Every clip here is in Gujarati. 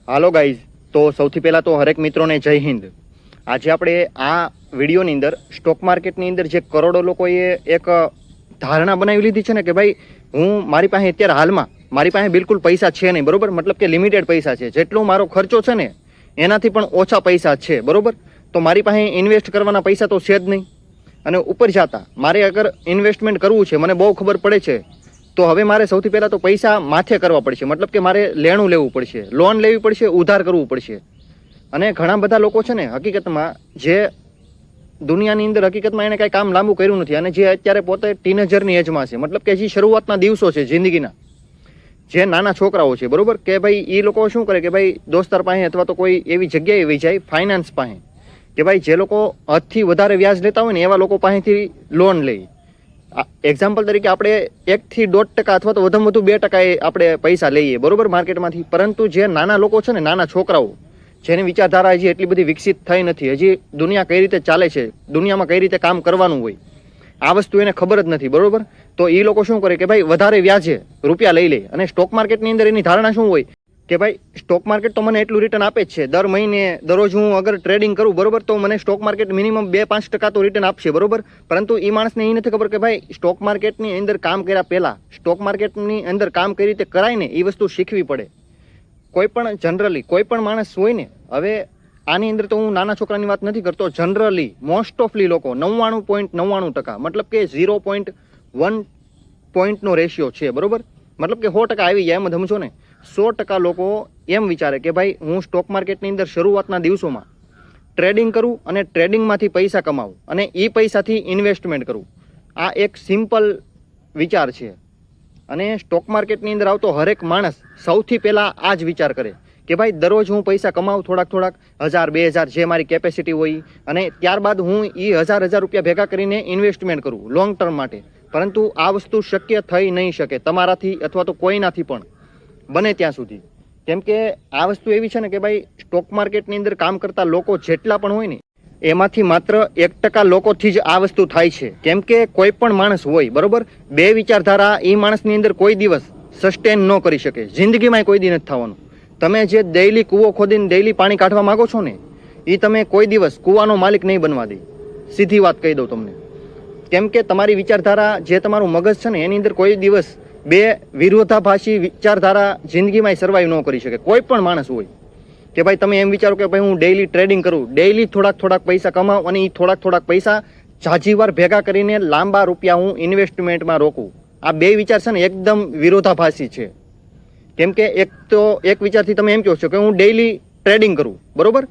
હાલો ગાઈઝ, તો સૌથી પહેલાં તો હરેક મિત્રોને જય હિન્દ. આજે આપણે આ વિડીયોની અંદર સ્ટોક માર્કેટની અંદર જે કરોડો લોકોએ એક ધારણા બનાવી લીધી છે ને કે ભાઈ મારી પાસે અત્યારે હાલમાં મારી પાસે બિલકુલ પૈસા છે નહીં, બરોબર, મતલબ કે લિમિટેડ પૈસા છે, જેટલો મારો ખર્ચો છે ને એનાથી પણ ઓછા પૈસા છે, બરોબર. તો મારી પાસે ઇન્વેસ્ટ કરવાના પૈસા તો છે જ નહીં, અને ઉપર જતા મારે અગર ઇન્વેસ્ટમેન્ટ કરવું છે, મને બહુ ખબર પડે છે, તો હવે મારે સૌથી પહેલાં તો પૈસા માથે કરવા પડશે, મતલબ કે મારે લેણું લેવું પડશે, લોન લેવી પડશે, ઉધાર કરવું પડશે. અને ઘણા બધા લોકો છે ને હકીકતમાં જે દુનિયાની અંદર હકીકતમાં એને કાંઈ કામ લાંબુ કર્યું નથી, અને જે અત્યારે પોતે ટીનેજરની એજમાં છે, મતલબ કે જે શરૂઆતના દિવસો છે જિંદગીના, જે નાના છોકરાઓ છે, બરોબર, કે ભાઈ એ લોકો શું કરે કે ભાઈ દોસ્તાર પાસે અથવા તો કોઈ એવી જગ્યાએ વહી જાય ફાઇનાન્સ પાસે, કે ભાઈ જે લોકો હદથી વધારે વ્યાજ લેતા હોય ને એવા લોકો પાસેથી લોન લે. એક્ઝામ્પલ તરીકે આપણે 1 થી 1.5% અથવા તો વધુમાં વધુ 2% આપણે પૈસા લઈએ, બરોબર, માર્કેટમાંથી. પરંતુ જે નાના લોકો છે ને, નાના છોકરાઓ, જેની વિચારધારા હજી એટલી બધી વિકસિત થઈ નથી, હજી દુનિયા કઈ રીતે ચાલે છે, દુનિયામાં કઈ રીતે કામ કરવાનું હોય, આ વસ્તુ એને ખબર જ નથી, બરોબર. તો એ લોકો શું કરે કે ભાઈ વધારે વ્યાજે રૂપિયા લઈ લે, અને સ્ટોક માર્કેટની અંદર એની ધારણા શું હોય કે ભાઈ સ્ટોક માર્કેટ તો મને એટલું રિટર્ન આપે જ છે, દર મહિને દરરોજ હું અગર ટ્રેડિંગ કરું, બરોબર, તો મને સ્ટોક માર્કેટ મિનિમમ 2-5% તો રિટર્ન આપશે, બરોબર. પરંતુ એ માણસને એ નથી ખબર કે ભાઈ સ્ટોક માર્કેટની અંદર કામ કર્યા પહેલાં સ્ટોક માર્કેટની અંદર કામ કઈ રીતે કરાય ને એ વસ્તુ શીખવી પડે. કોઈ પણ જનરલી કોઈ પણ માણસ હોય ને, હવે આની અંદર તો હું નાના છોકરાની વાત નથી કરતો, જનરલી મોસ્ટ ઓફલી લોકો 99.99%, મતલબ કે 0.1 પોઈન્ટનો રેશિયો છે, બરોબર, મતલબ કે 100% આવી જાય એમ જ સમજો ને. 100% લોકો એમ વિચારે કે ભાઈ હું સ્ટોક માર્કેટની અંદર શરૂઆતના દિવસોમાં ટ્રેડિંગ કરું અને ટ્રેડિંગમાંથી પૈસા કમાવું અને એ પૈસાથી ઇન્વેસ્ટમેન્ટ કરું. આ એક સિમ્પલ વિચાર છે, અને સ્ટોક માર્કેટની અંદર આવતો હરેક માણસ સૌથી પહેલાં આ જ વિચાર કરે કે ભાઈ દરરોજ હું પૈસા કમાવું, થોડાક 1000-2000 જે મારી કેપેસિટી હોય, અને ત્યારબાદ હું એ 1000 રૂપિયા ભેગા કરીને ઇન્વેસ્ટમેન્ટ કરું લોંગ ટર્મ માટે. પરંતુ આ વસ્તુ શક્ય થઈ નહીં શકે તમારાથી અથવા તો કોઈનાથી પણ બને ત્યાં સુધી. કેમ કે આ વસ્તુ એવી છે ને કે ભાઈ સ્ટોક માર્કેટની અંદર કામ કરતા લોકો જેટલા પણ હોય ને એમાંથી માત્ર 1% લોકોથી જ આ વસ્તુ થાય છે. કેમ કે કોઈ પણ માણસ હોય, બરોબર, બે વિચારધારા એ માણસની અંદર કોઈ દિવસ સસ્ટેન ન કરી શકે, જિંદગીમાં કોઈ દી નથી થવાનું. તમે જે ડેઈલી કૂવો ખોદીને ડેઈલી પાણી કાઢવા માગો છો ને એ તમે કોઈ દિવસ કૂવાનો માલિક નહીં બનવા દે, સીધી વાત કહી દઉં તમને. કેમ કે તમારી વિચારધારા, જે તમારું મગજ છે ને એની અંદર કોઈ દિવસ બે વિરોધાભાસી વિચારધારા જિંદગીમાં સર્વાઈવ ન કરી શકે. કોઈ પણ માણસ હોય કે ભાઈ તમે એમ વિચારો કે ભાઈ હું ડેઈલી ટ્રેડિંગ કરું, ડેઈલી થોડાક પૈસા કમાઉં, અને એ થોડાક પૈસા ઝાઝીવાર ભેગા કરીને લાંબા રૂપિયા હું ઇન્વેસ્ટમેન્ટમાં રોકું. આ બે વિચાર છે ને એકદમ વિરોધાભાસી છે. કેમ કે એક વિચારથી તમે એમ કહો છો કે હું ડેઈલી ટ્રેડિંગ કરું, બરોબર,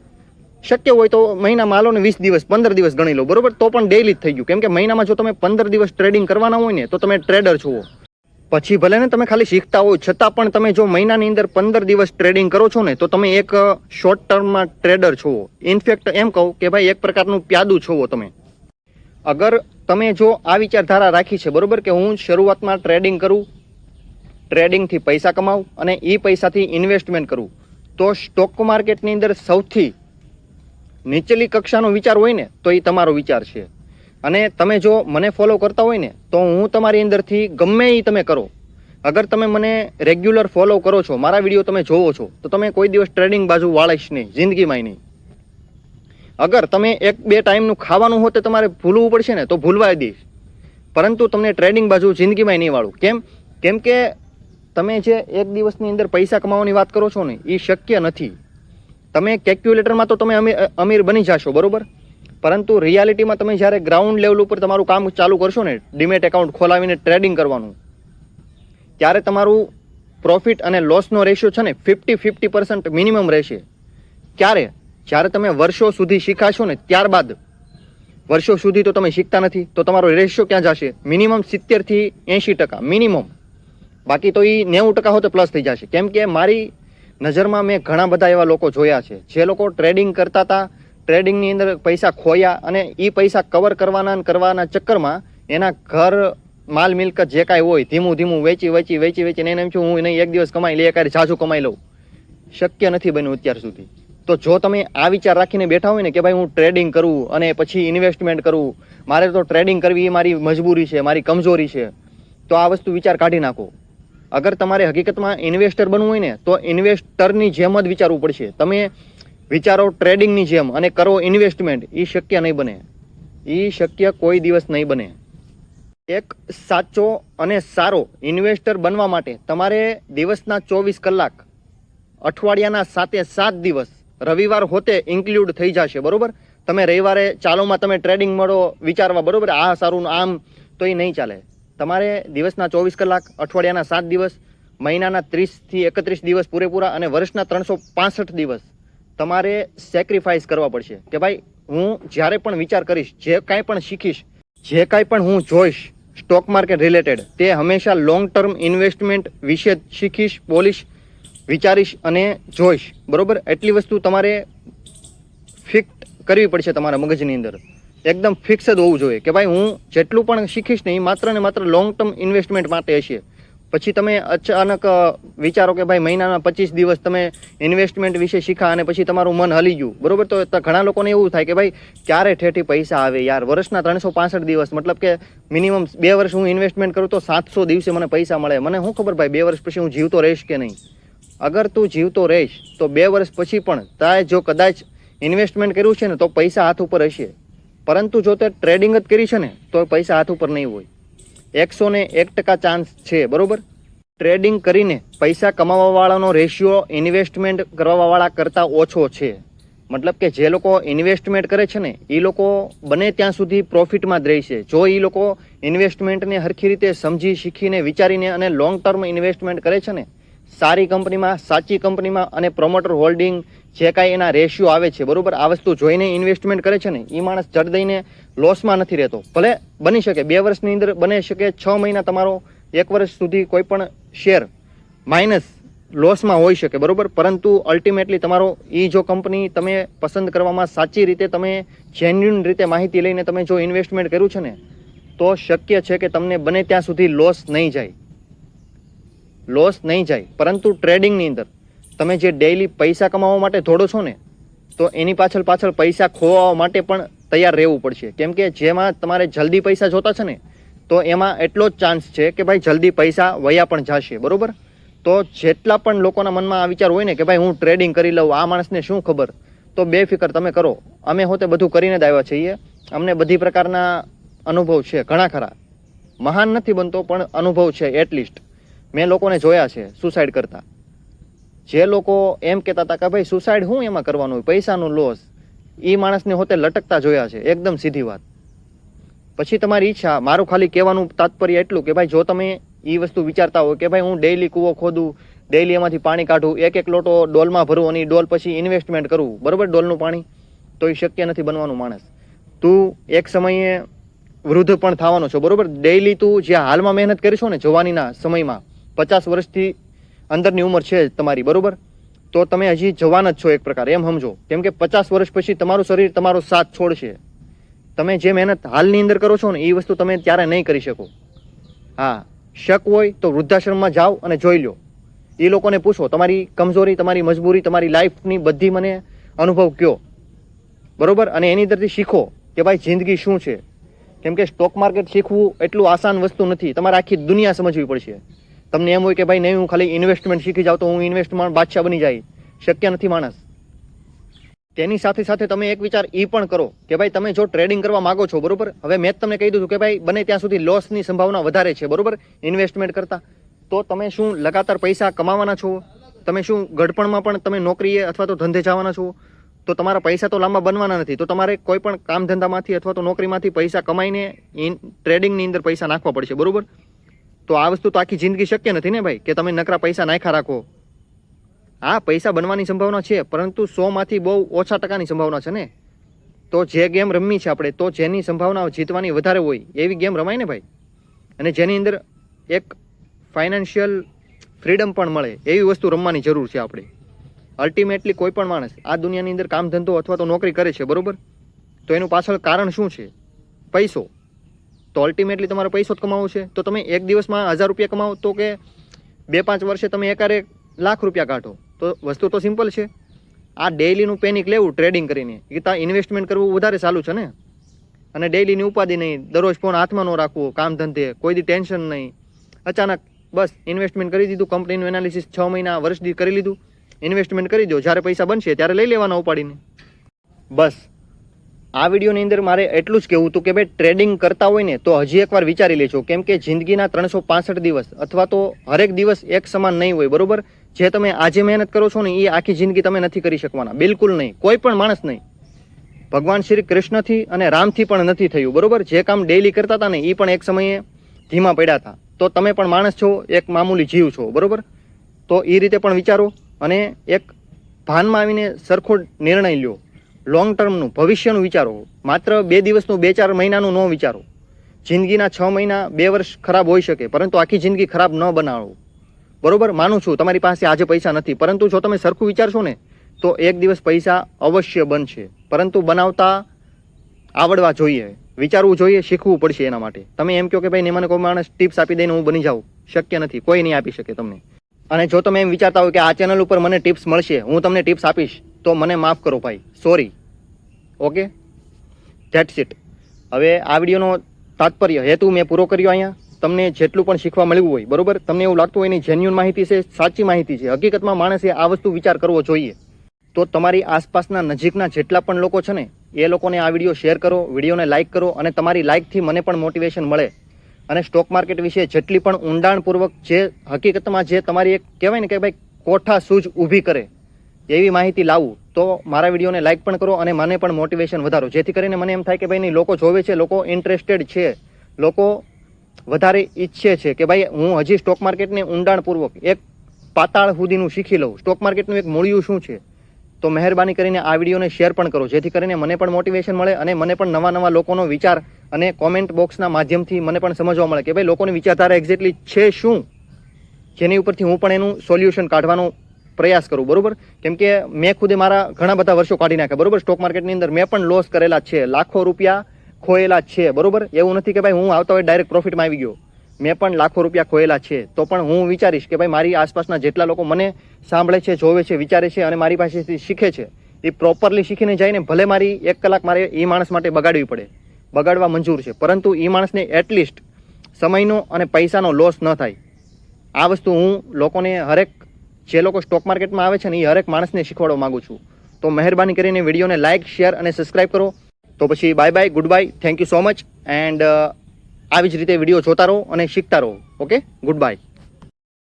શક્ય હોય તો મહિનામાં હાલો ને 20 દિવસ 15 દિવસ ગણી લો, બરોબર, તો પણ ડેઈલી જ થઈ ગયું. કેમ કે મહિનામાં જો તમે 15 દિવસ ટ્રેડિંગ કરવાના હોય ને તો તમે ટ્રેડર છો. પછી ભલે ને તમે ખાલી શીખતા હોય છતાં પણ તમે જો મહિનાની અંદર 15 દિવસ ટ્રેડિંગ કરો છો ને તો તમે એક શોર્ટ ટર્મમાં ટ્રેડર છો. ઇનફેક્ટ એમ કહું કે ભાઈ એક પ્રકારનું પ્યાદું છો તમે. અગર તમે જો આ વિચારધારા રાખી છે, બરોબર, કે હું શરૂઆતમાં ટ્રેડિંગ કરું, ટ્રેડિંગથી પૈસા કમાવું અને એ પૈસાથી ઇન્વેસ્ટમેન્ટ કરું, તો સ્ટોક માર્કેટની અંદર સૌથી નીચેલી કક્ષાનો વિચાર હોય ને તો એ તમારો વિચાર છે. અને તમે જો મને ફોલો કરતા હોય ને તો હું તમારી અંદરથી ગમે એ તમે કરો, અગર તમે મને રેગ્યુલર ફોલો કરો છો, મારા વિડીયો તમે જોવો છો, તો તમે કોઈ દિવસ ટ્રેડિંગ બાજુ વાળીશ નહીં, જિંદગીમાં નહીં. અગર તમે 1-2 ટાઈમનું ખાવાનું હોતે તમારે ભૂલવું પડશે ને તો ભૂલવા દઈશ, પરંતુ તમને ટ્રેડિંગ બાજુ જિંદગીમાં નહીં વાળું. કેમ કે તમે જે એક દિવસની અંદર પૈસા કમાવાની વાત કરો છો ને એ શક્ય નથી. તમે કેલ્ક્યુલેટરમાં તો તમે અમીર બની જશો, બરોબર, પરંતુ રિયાલિટીમાં તમે જ્યારે ગ્રાઉન્ડ લેવલ ઉપર તમારું કામ ચાલુ કરશો ને, ડીમેટ એકાઉન્ટ ખોલાવીને ટ્રેડિંગ કરવાનું, ત્યારે તમારું પ્રોફિટ અને લોસનો રેશિયો છે ને 50-50% મિનિમમ રહેશે. ક્યારે? જ્યારે તમે વર્ષો સુધી શીખાશો ને ત્યારબાદ. વર્ષો સુધી તો તમે શીખતા નથી, તો તમારો રેશિયો ક્યાં જશે? મિનિમમ 70 થી 80% મિનિમમ. બાકી તો એ 90% હોતે પ્લસ થઈ જશે. કેમ કે મારી નજરમાં મેં ઘણા બધા એવા લોકો જોયા છે જે લોકો ટ્રેડિંગ કરતા હતા, ટ્રેડિંગની અંદર પૈસા ખોયા, અને એ પૈસા કવર કરવાના ચક્કરમાં એના ઘર, માલ મિલકત જે કાંઈ હોય ધીમું વેચીને એને એમ છું હું નહીં એક દિવસ કમાઈ લે, કાંઈ ઝાઝું કમાઈ લઉં. શક્ય નથી બન્યું અત્યાર સુધી. તો જો તમે આ વિચાર રાખીને બેઠા હોય ને કે ભાઈ હું ટ્રેડિંગ કરું અને પછી ઇન્વેસ્ટમેન્ટ કરું, મારે તો ટ્રેડિંગ કરવી એ મારી મજબૂરી છે, મારી કમજોરી છે, તો આ વસ્તુ વિચાર કાઢી નાખો. અગર તમારે હકીકતમાં ઇન્વેસ્ટર બનવું હોય ને તો ઇન્વેસ્ટરની જેમ જ વિચારવું પડશે. તમે વિચારો ટ્રેડિંગની જેમ અને કરો ઇન્વેસ્ટમેન્ટ, એ શક્ય નહીં બને. એ શક્ય કોઈ દિવસ નહીં બને. એક સાચો અને સારો ઇન્વેસ્ટર બનવા માટે તમારે દિવસના 24 કલાક, અઠવાડિયાના 7 દિવસ, રવિવાર હોતે ઇન્ક્લુડ થઈ જશે, બરોબર. તમે રવિવારે ચાલોમાં તમે ટ્રેડિંગ મળો વિચારવા, બરોબર, આ સારું આમ, તો એ નહીં ચાલે. તમારે દિવસના 24 કલાક, અઠવાડિયાના 7 દિવસ, મહિનાના 30 થી 31 દિવસ પૂરેપૂરા અને વર્ષના 365 દિવસ તમારે સેક્રિફાઈસ કરવા પડશે કે ભાઈ હું જ્યારે પણ વિચાર કરીશ, જે કાંઈ પણ શીખીશ, જે કાંઈ પણ હું જોઈશ સ્ટોક માર્કેટ રિલેટેડ, તે હંમેશા લોંગ ટર્મ ઇન્વેસ્ટમેન્ટ વિશે જ શીખીશ, બોલીશ, વિચારીશ અને જોઈશ, બરોબર. એટલી વસ્તુ તમારે ફિક્સ કરવી પડશે તમારા મગજની અંદર. એકદમ ફિક્સ જ હોવું જોઈએ કે ભાઈ હું જેટલું પણ શીખીશ ને એ માત્ર ને માત્ર લોંગ ટર્મ ઇન્વેસ્ટમેન્ટ માટે હશે. પછી તમે અચાનક વિચારો કે ભાઈ મહિનાના 25 દિવસ તમે ઇન્વેસ્ટમેન્ટ વિશે શીખા અને પછી તમારું મન હલી ગયું, બરોબર. તો ઘણા લોકોને એવું થાય કે ભાઈ ક્યારે ઠેઠી પૈસા આવે યાર, વર્ષના 365 દિવસ, મતલબ કે મિનિમમ 2 વર્ષ હું ઇન્વેસ્ટમેન્ટ કરું તો 700 દિવસે મને પૈસા મળે. મને શું ખબર ભાઈ 2 વર્ષ પછી હું જીવતો રહીશ કે નહીં. અગર તું જીવતો રહીશ તો 2 વર્ષ પછી પણ તારે જો કદાચ ઇન્વેસ્ટમેન્ટ કર્યું છે ને તો પૈસા હાથ ઉપર હશે, પરંતુ જો તે ટ્રેડિંગ જ કરી છે ને તો પૈસા હાથ ઉપર નહીં હોય. 101% ચાન્સ છે, બરોબર. ટ્રેડિંગ કરીને પૈસા કમાવાવાળાનો રેશિયો ઇન્વેસ્ટમેન્ટ કરવાવાળા કરતાં ઓછો છે. મતલબ કે જે લોકો ઇન્વેસ્ટમેન્ટ કરે છે ને એ લોકો બને ત્યાં સુધી પ્રોફિટમાં જ રહેશે. જો એ લોકો ઇન્વેસ્ટમેન્ટને સરખી રીતે સમજી, શીખીને, વિચારીને અને લોંગ ટર્મ ઇન્વેસ્ટમેન્ટ કરે છે ને, સારી કંપનીમાં, સાચી કંપનીમાં અને પ્રમોટર હોલ્ડિંગ જે કાંઈ એના રેશિયો આવે છે, બરોબર, આ વસ્તુ જોઈને ઇન્વેસ્ટમેન્ટ કરે છે ને એ માણસ જડ દઈને લોસમાં નથી રહેતો. ભલે બની શકે 2 વર્ષની અંદર બની શકે 6 મહિના તમારો, 1 વર્ષ સુધી કોઈ પણ શેર માઇનસ લોસમાં હોઈ શકે, બરોબર. પરંતુ અલ્ટિમેટલી તમારો એ જો કંપની તમે પસંદ કરવામાં સાચી રીતે, તમે જેન્યુઇન રીતે માહિતી લઈને તમે જો ઇન્વેસ્ટમેન્ટ કર્યું છે ને તો શક્ય છે કે તમને બને ત્યાં સુધી લોસ નહીં જાય, લોસ નહીં જાય. પરંતુ ટ્રેડિંગની અંદર તમે જે ડેઈલી પૈસા કમાવા માટે દોડો છો ને તો એની પાછળ પૈસા ખોવા માટે પણ તૈયાર રહેવું પડશે. કેમ કે જેમાં તમારે જલ્દી પૈસા જોતા છે ને તો એમાં એટલો જ ચાન્સ છે કે ભાઈ જલ્દી પૈસા વયા પણ જશે, બરોબર. તો જેટલા પણ લોકોના મનમાં આ વિચાર હોય ને કે ભાઈ હું ટ્રેડિંગ કરી લઉં, આ માણસને શું ખબર, તો બેફિકર તમે કરો. અમે હોતે બધું કરીને જ આવ્યા છીએ, અમને બધી પ્રકારના અનુભવ છે, ઘણા ખરા. મહાન નથી બનતો પણ અનુભવ છે. એટલીસ્ટ મેં લોકોને જોયા છે સુસાઇડ કરતા. જે લોકો એમ કહેતા હતા કે ભાઈ સુસાઇડ શું એમાં કરવાનું હોય, પૈસાનું લોસ, એ માણસને હોતે લટકતા જોયા છે. એકદમ સીધી વાત. પછી તમારી ઈચ્છા, મારું ખાલી કહેવાનું તાત્પર્ય એટલું કે ભાઈ જો તમે એ વસ્તુ વિચારતા હોય કે ભાઈ હું ડેઈલી કૂવો ખોદું, ડેઈલી એમાંથી પાણી કાઢું, એક લોટો ડોલમાં ભરું અને ડોલ પછી ઇન્વેસ્ટમેન્ટ કરવું, બરોબર, ડોલનું પાણી, તો એ શક્ય નથી બનવાનું માણસ. તું એક સમયે વૃદ્ધ પણ થવાનો છો, બરોબર. ડેઈલી તું જે હાલમાં મહેનત કરીશો ને જવાનીના સમયમાં, 50 વર્ષથી અંદરની ઉંમર છે તમારી, બરોબર, તો તમે હજી જવાન જ છો એક પ્રકાર, એમ સમજો. કેમ કે 50 વર્ષ પછી તમારું શરીર તમારો સાથ છોડશે. તમે જે મહેનત હાલની અંદર કરો છો ને એ વસ્તુ તમે ત્યારે નહીં કરી શકો. હા, શક હોય તો વૃદ્ધાશ્રમમાં જાઓ અને જોઈ લો. એ લોકોને પૂછો તમારી કમજોરી, તમારી મજબૂરી, તમારી લાઈફની બધી મને અનુભવ કયો, બરોબર. અને એની અંદરથી શીખો કે ભાઈ જિંદગી શું છે. કેમ કે સ્ટોક માર્કેટ શીખવું એટલું આસાન વસ્તુ નથી, તમારે આખી દુનિયા સમજવી પડશે. તમને એમ હોય કે ભાઈ નહીં હું ખાલી ઇન્વેસ્ટમેન્ટ શીખી જાઉં તો હું ઇન્વેસ્ટમેન્ટ બાદશાહ બની જાય, શક્ય નથી માણસ. તેની સાથે સાથે તમે એક વિચાર એ પણ કરો કે ભાઈ તમે જો ટ્રેડિંગ કરવા માંગો છો, બરોબર, હવે મેં તમને કહી દીધું કે ભાઈ બને ત્યાં સુધી લોસની સંભાવના વધારે છે, બરોબર, ઇન્વેસ્ટમેન્ટ કરતા. તો તમે શું લગાતાર પૈસા કમાવાના છો? તમે શું ગડપણમાં પણ તમે નોકરીએ અથવા તો ધંધે જવાના છો? તો તમારા પૈસા તો લાંબા બનવાના નથી. તો તમારે કોઈ પણ કામ ધંધામાંથી અથવા તો નોકરીમાંથી પૈસા કમાઈને ટ્રેડિંગની અંદર પૈસા નાખવા પડશે, બરોબર. તો આ વસ્તુ તો આખી જિંદગી શક્ય નથી ને ભાઈ કે તમે નકરા પૈસા નાખ્યા રાખો. હા, પૈસા બનવાની સંભાવના છે પરંતુ 100માંથી બહુ ઓછા ટકાની સંભાવના છે ને. તો જે ગેમ રમવી છે આપણે, તો જેની સંભાવના જીતવાની વધારે હોય એવી ગેમ રમાય ને ભાઈ. અને જેની અંદર એક ફાઇનાન્શિયલ ફ્રીડમ પણ મળે એવી વસ્તુ રમવાની જરૂર છે આપણે. અલ્ટિમેટલી કોઈ પણ માણસ આ દુનિયાની અંદર કામ ધંધો અથવા તો નોકરી કરે છે, બરોબર, તો એનું પાછળ કારણ શું છે? પૈસો. તો અલ્ટિમેટલી તમારે પૈસો જ કમાવો છે. તો તમે એક દિવસમાં 1000 રૂપિયા કમાવો તો કે 2-5 વર્ષે તમે એકારે લાખ રૂપિયા કાઢો, તો વસ્તુ તો સિમ્પલ છે. આ ડેઈલીનું પેનિક લેવું ટ્રેડિંગ કરીને, એ ત્યાં ઇન્વેસ્ટમેન્ટ કરવું વધારે સારું છે ને. અને ડેઈલીની ઉપાધિ નહીં, દરરોજ ફોન હાથમાં ન રાખવો, કામ ધંધે કોઈ દી ટેન્શન નહીં. અચાનક બસ ઇન્વેસ્ટમેન્ટ કરી દીધું, કંપનીનું એનાલિસિસ 6 મહિના વર્ષ દી કરી લીધું, ઇન્વેસ્ટમેન્ટ કરી દો, જ્યારે પૈસા બનશે ત્યારે લઈ લેવાના ઉપાડીને. બસ આ વિડીયોની અંદર મારે એટલું જ કહેવું હતું કે ભાઈ ટ્રેડિંગ કરતા હોય ને તો હજી એકવાર વિચારી લેજો, કેમ કે જિંદગીના 365 દિવસ અથવા તો હરેક દિવસ એક સમાન નહીં હોય, બરોબર. જે તમે આજે મહેનત કરો છો ને એ આખી જિંદગી તમે નથી કરી શકવાના, બિલકુલ નહીં, કોઈ પણ માણસ નહીં. ભગવાન શ્રી કૃષ્ણથી અને રામથી પણ નથી થયું, બરોબર. જે કામ ડેઈલી કરતા હતા ને એ પણ એક સમયે ધીમા પડ્યા હતા. તો તમે પણ માણસ છો, એક મામૂલી જીવ છો, બરોબર. તો એ રીતે પણ વિચારો અને એક ભાનમાં આવીને સરખો નિર્ણય લ્યો. લોંગ ટર્મનું, ભવિષ્યનું વિચારો. માત્ર 2 દિવસનું, 2-4 મહિનાનું ન વિચારો. જિંદગીના 6 મહિના, 2 વર્ષ ખરાબ હોઈ શકે, પરંતુ આખી જિંદગી ખરાબ ન બનાવો, બરોબર. માનું છું તમારી પાસે આજે પૈસા નથી, પરંતુ જો તમે સરખું વિચારશો ને તો એક દિવસ પૈસા અવશ્ય બનશે, પરંતુ બનાવતા આવડવા જોઈએ, વિચારવું જોઈએ, શીખવું પડશે એના માટે. તમે એમ કહો કે ભાઈ મને કોઈ માણસ ટિપ્સ આપી દઈને હું બની જાઉં, શક્ય નથી, કોઈ નહીં આપી શકે તમને. અને જો તમે એમ વિચારતા હોય કે આ ચેનલ ઉપર મને ટિપ્સ મળશે, હું તમને ટિપ્સ આપીશ, તો મને માફ કરો ભાઈ, સોરી. Okay, that's it. હવે આ વિડીયોનો તાત્પર્ય હેતુ મેં પૂરો કર્યો અહીંયા. તમને જેટલું પણ શીખવા મળ્યું હોય, બરોબર, તમને એવું લાગતું હોય એની જેન્યુઅન માહિતી છે, સાચી માહિતી છે, હકીકતમાં માણસે આ વસ્તુ વિચાર કરવો જોઈએ, તો તમારી આસપાસના નજીકના જેટલા પણ લોકો છે ને એ લોકોને આ વિડીયો શેર કરો, વિડીયોને લાઇક કરો, અને તમારી લાઇકથી મને પણ મોટિવેશન મળે. અને સ્ટોક માર્કેટ વિશે જેટલી પણ ઊંડાણપૂર્વક જે હકીકતમાં જે તમારી એક કહેવાય ને કે ભાઈ કોઠા સૂઝ ઊભી કરે એવી માહિતી લાવું, તો મારા વિડીયોને લાઇક પણ કરો અને મને પણ મોટિવેશન વધારો, જેથી કરીને મને એમ થાય કે ભાઈ નહીં, લોકો જોવે છે, લોકો ઇન્ટરેસ્ટેડ છે, લોકો વધારે ઈચ્છે છે કે ભાઈ હું હજી સ્ટોક માર્કેટને ઊંડાણપૂર્વક એક પાતાળ સુધીનું શીખી લઉં, સ્ટોક માર્કેટનું એક મૂળિયું શું છે. તો મહેરબાની કરીને આ વિડીયોને શેર પણ કરો, જેથી કરીને મને પણ મોટિવેશન મળે અને મને પણ નવા નવા લોકોનો વિચાર અને કોમેન્ટ બોક્સના માધ્યમથી મને પણ સમજવા મળે કે ભાઈ લોકોની વિચારધારા એક્ઝેક્ટલી છે શું, જેની ઉપરથી હું પણ એનું સોલ્યુશન કાઢવાનો પ્રયાસ કરું, બરોબર. કેમ કે મેં ખુદે મારા ઘણા બધા વર્ષો કાઢી નાખ્યા, બરોબર. સ્ટોક માર્કેટની અંદર મેં પણ લોસ કરેલા છે, લાખો રૂપિયા ખોયેલા છે, બરોબર. એવું નથી કે ભાઈ હું આવતા હોય ડાયરેક્ટ પ્રોફિટમાં આવી ગયો, મેં પણ લાખો રૂપિયા ખોયેલા છે. તો પણ હું વિચારીશ કે ભાઈ મારી આસપાસના જેટલા લોકો મને સાંભળે છે, જોવે છે, વિચારે છે અને મારી પાસેથી શીખે છે, એ પ્રોપરલી શીખીને જઈને ભલે મારી 1 કલાક મારે એ માણસ માટે બગાડવી પડે, બગાડવા મંજૂર છે, પરંતુ એ માણસને એટલીસ્ટ સમયનો અને પૈસાનો લોસ ન થાય. આ વસ્તુ હું લોકોને, હરેક જે લોકો સ્ટોક માર્કેટમાં આવે છે ને એ હરેક માણસને શીખવાડવા માંગુ છું. તો મહેરબાની કરીને વિડીયોને લાઇક, શેર અને સબસ્ક્રાઇબ કરો. તો પછી bye bye, good bye, thank you so much. And આવી જ રીતે વિડીયો જોતા રહો અને શીખતા રહો. Okay, good bye.